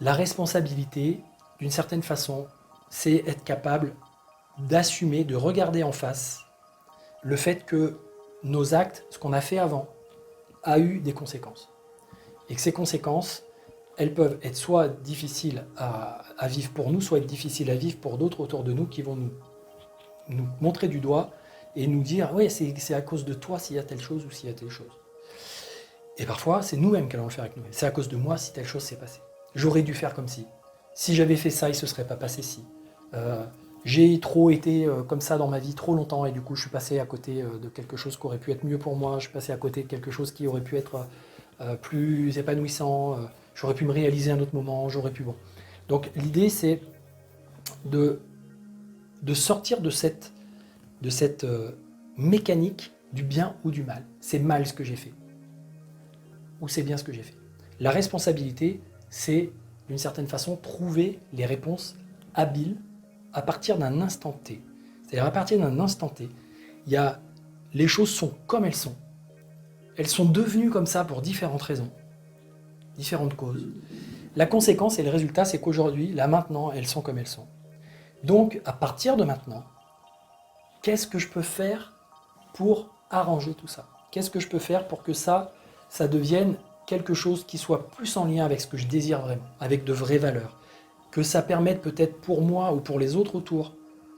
La responsabilité, d'une certaine façon, c'est être capable d'assumer, de regarder en face le fait que nos actes, ce qu'on a fait avant, a eu des conséquences. Et que ces conséquences, elles peuvent être soit difficiles à vivre pour nous, soit être difficiles à vivre pour d'autres autour de nous qui vont nous montrer du doigt et nous dire « oui, c'est à cause de toi s'il y a telle chose ou s'il y a telle chose ». Et parfois, c'est nous-mêmes qui allons le faire avec nous-mêmes. C'est à cause de moi si telle chose s'est passée. J'aurais dû faire comme si. Si j'avais fait ça, il ne se serait pas passé si. J'ai trop été comme ça dans ma vie trop longtemps et du coup je suis passé à côté de quelque chose qui aurait pu être mieux pour moi, je suis passé à côté de quelque chose qui aurait pu être plus épanouissant, j'aurais pu me réaliser à un autre moment, j'aurais pu... Bon. Donc l'idée c'est de sortir de cette mécanique du bien ou du mal. C'est mal ce que j'ai fait ou c'est bien ce que j'ai fait. La responsabilité, c'est d'une certaine façon trouver les réponses habiles à partir d'un instant T. C'est-à-dire à partir d'un instant T, les choses sont comme elles sont. Elles sont devenues comme ça pour différentes raisons, différentes causes. La conséquence et le résultat, c'est qu'aujourd'hui, là maintenant, elles sont comme elles sont. Donc, à partir de maintenant, qu'est-ce que je peux faire pour arranger tout ça? Qu'est-ce que je peux faire pour que ça devienne quelque chose qui soit plus en lien avec ce que je désire vraiment, avec de vraies valeurs? Que ça permette peut-être pour moi ou pour les autres autour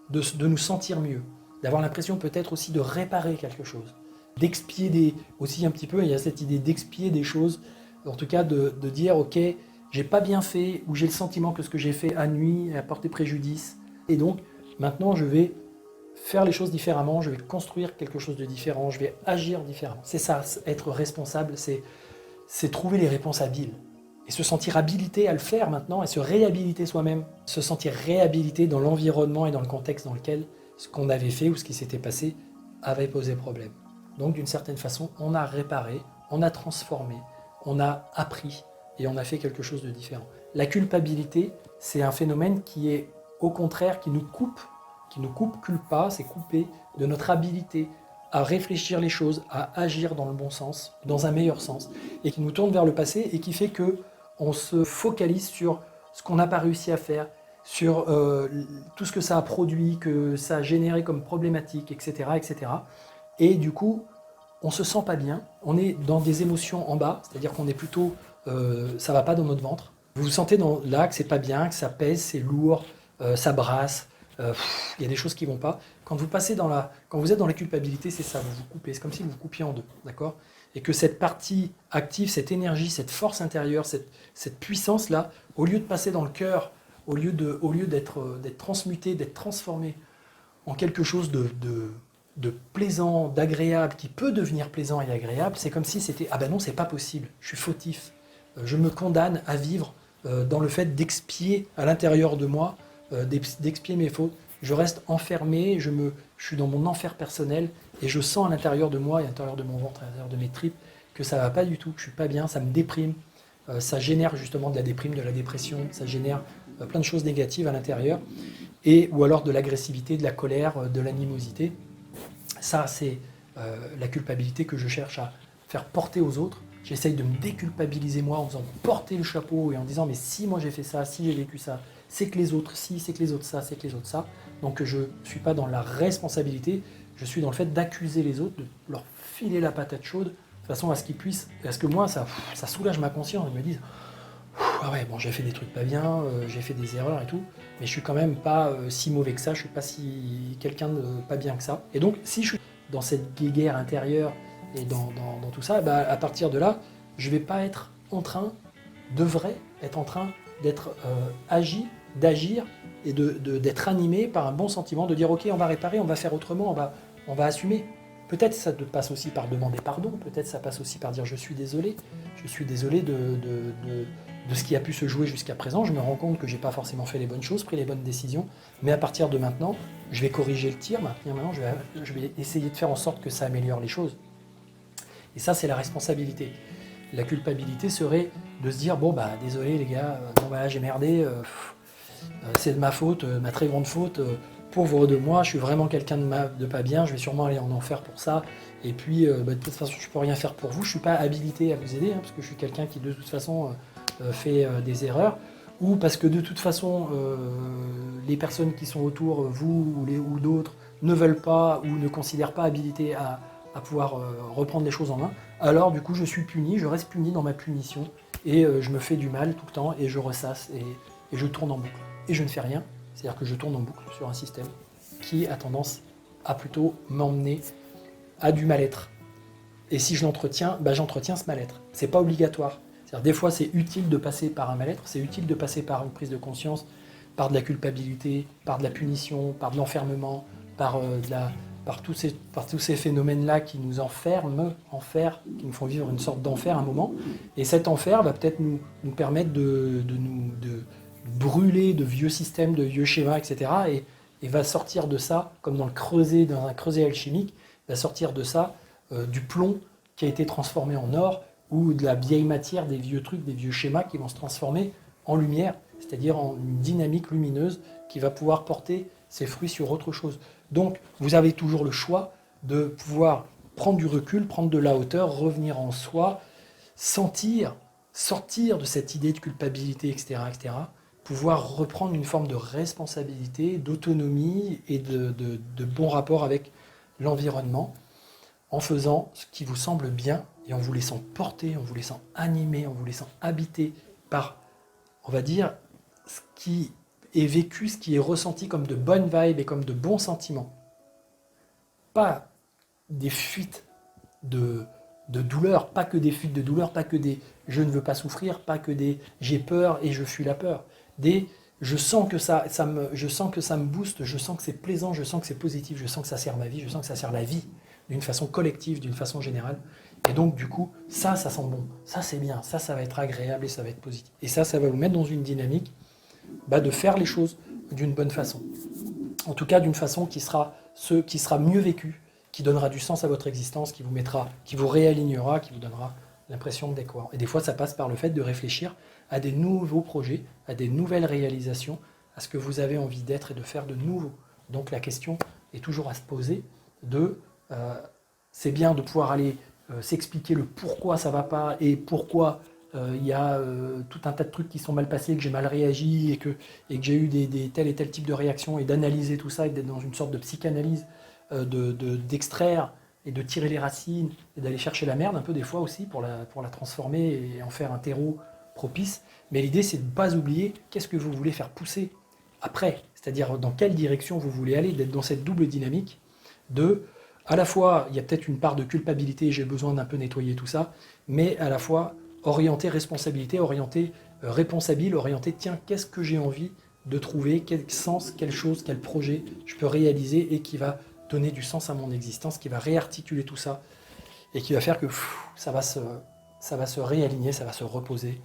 de nous sentir mieux, d'avoir l'impression peut-être aussi de réparer quelque chose, d'expier aussi un petit peu, il y a cette idée d'expier des choses, en tout cas de dire ok, j'ai pas bien fait ou j'ai le sentiment que ce que j'ai fait a nui, a porté préjudice et donc maintenant je vais faire les choses différemment, je vais construire quelque chose de différent, je vais agir différemment. C'est ça, être responsable, c'est trouver les réponses habiles. Et se sentir habilité à le faire maintenant, et se réhabiliter soi-même, se sentir réhabilité dans l'environnement et dans le contexte dans lequel ce qu'on avait fait ou ce qui s'était passé avait posé problème. Donc d'une certaine façon, on a réparé, on a transformé, on a appris et on a fait quelque chose de différent. La culpabilité, c'est un phénomène qui est au contraire qui nous coupe culpa, c'est couper de notre habilité à réfléchir les choses, à agir dans le bon sens, dans un meilleur sens, et qui nous tourne vers le passé et qui fait que on se focalise sur ce qu'on n'a pas réussi à faire, sur tout ce que ça a produit, que ça a généré comme problématique, etc., etc. Et du coup, on se sent pas bien, on est dans des émotions en bas, c'est-à-dire qu'on est plutôt, ça va pas dans notre ventre. Vous vous sentez là que c'est pas bien, que ça pèse, c'est lourd, ça brasse, il y a des choses qui vont pas. Quand vous êtes dans la culpabilité, c'est ça, vous vous coupez, c'est comme si vous vous coupiez en deux, d'accord ? Et que cette partie active, cette énergie, cette force intérieure, cette puissance-là, au lieu de passer dans le cœur, au lieu d'être transmuté, d'être transformé en quelque chose de plaisant, d'agréable, qui peut devenir plaisant et agréable, c'est comme si c'était « Ah ben non, c'est pas possible, je suis fautif, je me condamne à vivre dans le fait d'expier à l'intérieur de moi, d'expier mes fautes, je reste enfermé, je suis dans mon enfer personnel et je sens à l'intérieur de moi, et à l'intérieur de mon ventre, à l'intérieur de mes tripes, que ça va pas du tout, que je suis pas bien, ça me déprime, ça génère justement de la déprime, de la dépression, ça génère plein de choses négatives à l'intérieur, ou alors de l'agressivité, de la colère, de l'animosité. Ça, c'est la culpabilité que je cherche à faire porter aux autres. J'essaye de me déculpabiliser moi en faisant porter le chapeau et en disant mais si moi j'ai fait ça, si j'ai vécu ça, c'est que les autres si, c'est que les autres ça, c'est que les autres ça. Donc je ne suis pas dans la responsabilité, je suis dans le fait d'accuser les autres, de leur filer la patate chaude, de façon à ce qu'ils puissent, parce que moi ça soulage ma conscience, ils me disent ah ouais bon j'ai fait des trucs pas bien, j'ai fait des erreurs et tout, mais je suis quand même pas si mauvais que ça, je suis pas si quelqu'un de pas bien que ça. Et donc si je suis dans cette guéguerre intérieure et dans tout ça, bah, à partir de là, je vais pas être en train, être en train d'être d'agir et d'être animé par un bon sentiment, de dire ok on va réparer, on va faire autrement, on va assumer. Peut-être ça passe aussi par demander pardon, peut-être ça passe aussi par dire je suis désolé de ce qui a pu se jouer jusqu'à présent, je me rends compte que j'ai pas forcément fait les bonnes choses, pris les bonnes décisions, mais à partir de maintenant, je vais corriger le tir, maintenant je vais essayer de faire en sorte que ça améliore les choses. Et ça c'est la responsabilité. La culpabilité serait de se dire bon bah désolé les gars, bon bah j'ai merdé, c'est de ma faute, ma très grande faute, pauvre de moi, je suis vraiment quelqu'un de pas bien, je vais sûrement aller en enfer pour ça, et puis de toute façon je peux rien faire pour vous, je suis pas habilité à vous aider, hein, parce que je suis quelqu'un qui de toute façon fait des erreurs, ou parce que de toute façon, les personnes qui sont autour, vous ou d'autres, ne veulent pas ou ne considèrent pas habilités à pouvoir reprendre les choses en main, alors du coup je suis puni, je reste puni dans ma punition, et je me fais du mal tout le temps, et je ressasse, et je tourne en boucle. Et je ne fais rien, c'est-à-dire que je tourne en boucle sur un système qui a tendance à plutôt m'emmener à du mal-être. Et si je l'entretiens, bah, j'entretiens ce mal-être. C'est pas obligatoire. C'est-à-dire, des fois, c'est utile de passer par un mal-être, c'est utile de passer par une prise de conscience, par de la culpabilité, par de la punition, par de l'enfermement, par tous ces phénomènes-là qui nous enferment, qui nous font vivre une sorte d'enfer à un moment. Et cet enfer va peut-être nous permettre de brûler de vieux systèmes, de vieux schémas, etc. Et va sortir de ça, comme dans un creuset alchimique, va sortir de ça du plomb qui a été transformé en or, ou de la vieille matière, des vieux trucs, des vieux schémas qui vont se transformer en lumière, c'est-à-dire en une dynamique lumineuse qui va pouvoir porter ses fruits sur autre chose. Donc, vous avez toujours le choix de pouvoir prendre du recul, prendre de la hauteur, revenir en soi, sortir de cette idée de culpabilité, etc., etc., pouvoir reprendre une forme de responsabilité, d'autonomie et de bon rapport avec l'environnement, en faisant ce qui vous semble bien et en vous laissant porter, en vous laissant animer, en vous laissant habiter par, on va dire, ce qui est vécu, ce qui est ressenti comme de bonnes vibes et comme de bons sentiments. Pas des fuites de douleur, pas que des fuites de douleur, pas que des je ne veux pas souffrir, pas que des j'ai peur et je fuis la peur. Des je sens que ça me booste, je sens que c'est plaisant, je sens que c'est positif, je sens que ça sert ma vie, je sens que ça sert la vie d'une façon collective, d'une façon générale. Et donc, du coup, ça sent bon, ça c'est bien, ça va être agréable et ça va être positif. Et ça va vous mettre dans une dynamique de faire les choses d'une bonne façon. En tout cas, d'une façon qui sera mieux vécue, qui donnera du sens à votre existence, qui vous réalignera, qui vous donnera l'impression d'être cohérent. Et des fois, ça passe par le fait de réfléchir à des nouveaux projets, à des nouvelles réalisations, à ce que vous avez envie d'être et de faire de nouveau. Donc la question est toujours à se poser c'est bien de pouvoir aller s'expliquer le pourquoi ça va pas et pourquoi il y a tout un tas de trucs qui sont mal passés, que j'ai mal réagi et que j'ai eu des tel et tel type de réactions, et d'analyser tout ça et d'être dans une sorte de psychanalyse, d'extraire et de tirer les racines et d'aller chercher la merde un peu des fois aussi pour la transformer et en faire un terreau propice. Mais l'idée, c'est de ne pas oublier qu'est-ce que vous voulez faire pousser après, c'est-à-dire dans quelle direction vous voulez aller, d'être dans cette double dynamique de, à la fois, il y a peut-être une part de culpabilité, j'ai besoin d'un peu nettoyer tout ça, mais à la fois orienter responsabilité, orienter réponsable, orienter, tiens, qu'est-ce que j'ai envie de trouver, quel sens, quelle chose, quel projet je peux réaliser et qui va donner du sens à mon existence, qui va réarticuler tout ça et qui va faire que ça va se réaligner, ça va se reposer